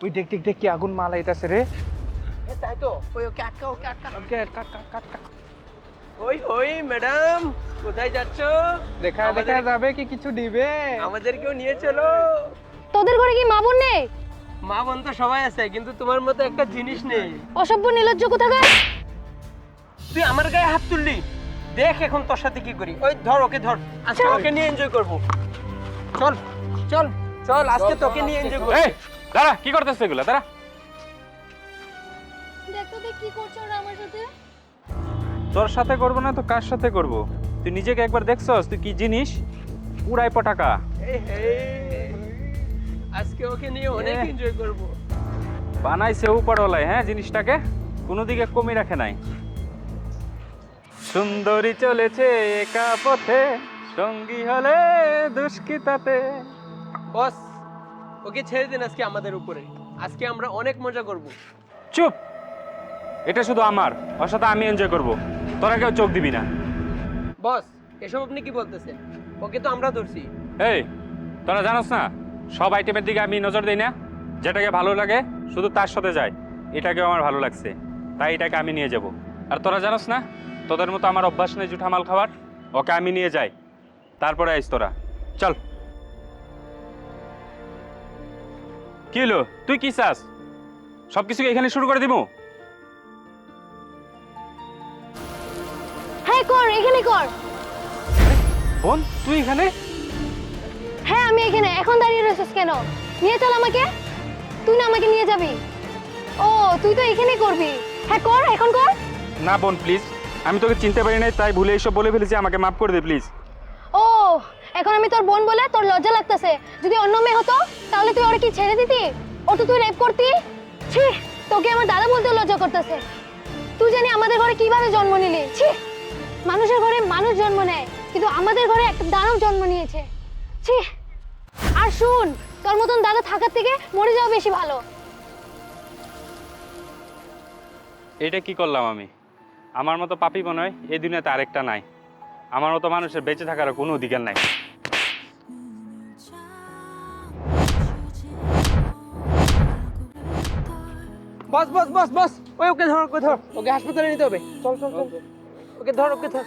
ওই দেখ দেখ দেখ কি আগুন মালা আইতাছে রে। তাই তো ওই ওকে আটকা ওকে আটকা। ওকে কাট কাট কাট কাট। ওই ওই ম্যাডাম কোথায় যাচ্ছ? দেখা দেখা যাবে কি কিছু দিবে? আমাদেরকেও নিয়ে চলো। তোদের ঘরে কি মা বোন নেই? মা বোন তো সবাই আছে কিন্তু তোমার মতো একটা জিনিস নেই। অসভ্য নির্লজ্জ কোথাকার। তুই আমার গায়ে হাত তুললি, দেখ এখন তোর সাথে কি করি। ওই ধর ওকে ধর, আজকে ওকে নিয়ে এনজয় করব। চল চল চল আজকে তোকে নিয়ে এনজয় করব। এই দাঁড়া, কি করতেছ এগুলা? দাঁড়া। দেখ তো দেখ কি করছো ওরা আমার সাথে। তোর সাথে করব না তো কার সাথে করব? তুই নিজেকে একবার দেখছস তুই কি জিনিস? উড়াই পটাকা। এই হে, আজকে ওকে নিয়ে অনেক এনজয় করব। বানাইছে উপরওয়ালাই হ্যাঁ জিনিসটাকে, কোনো দিকে কমই রাখে নাই। সুন্দরী চলেছে একা পথে, সঙ্গী হলে দুষ্কৃতাতে। বস ওকে ছেড়ে দিন আজকে আমাদের উপরে। আজকে আমরা অনেক মজা করব। চুপ, এটা শুধু আমার, ওর সাথে আমি এনজয় করব, তোরা কেউ চোখ দিবি না। বস এসব আপনি কি বলতেছেন? ওকে তো আমরা ধরছি। এই তোরা জানোস না সব আইটেমের দিকে আমি নজর দিই না, যেটাকে ভালো লাগে শুধু তার সাথে যায়। এটাকেও আমার ভালো লাগছে তাই এটাকে আমি নিয়ে যাব। আর তোরা জানোস না তোদের মতো আমার অভ্যাস নেই জুঠা মাল খাবার, ওকে আমি নিয়ে যাই তারপরে আইস তোরা। চল। কি হলো, তুই কি চাস? সব কিছু এখানে শুরু করে দিব? হ্যাঁ কর, এখানে কর। বোন তুই এখানে? হ্যাঁ আমি এখানে। এখন দাঁড়িয়ে রয়েছিস কেন? নিয়ে চল আমাকে। তুই না আমাকে নিয়ে যাবি? ও তুই তো এখানেই করবি। হ্যাঁ কর, এখন কর। না বোন প্লিজ, আমি তোকে চিনতে পারি নাই তাই ভুলে এইসব বলে ফেলেছি, আমাকে মাফ করে দে প্লিজ। ও এখন আমি তোর বোন বলে তোর লজ্জা লাগতেছে? যদি অন্য মেয়ে হতো তাহলে তুই ওরা কি ছেড়ে দিতি? ও তো তুই রেপ করতি। ছি, তোকে আমার দাদা বলতে লজ্জা করতেছে। তুই জানি আমাদের ঘরে কিভাবে জন্ম নিলি। ছি, মানুষের ঘরে মানুষ জন্ম নেয় কিন্তু আমাদের ঘরে একটা দানব জন্ম নিয়েছে। ছি। আর শুন, তোর মতন দাদা থাকার থেকে মরে যাওয়া বেশি ভালো। এটা কি করলাম আমি? আমার মতো পাপী মনে হয় এই দুনিয়াতে আরেকটা নাই। আমার মতো মানুষের বেঁচে থাকার কোনো অধিকার নাই। বস বস বস বস ওই ওকে ধর ওকে ধর, ওকে হাসপাতালে নিতে হবে। চল চল চল, ওকে ধর ওকে ধর।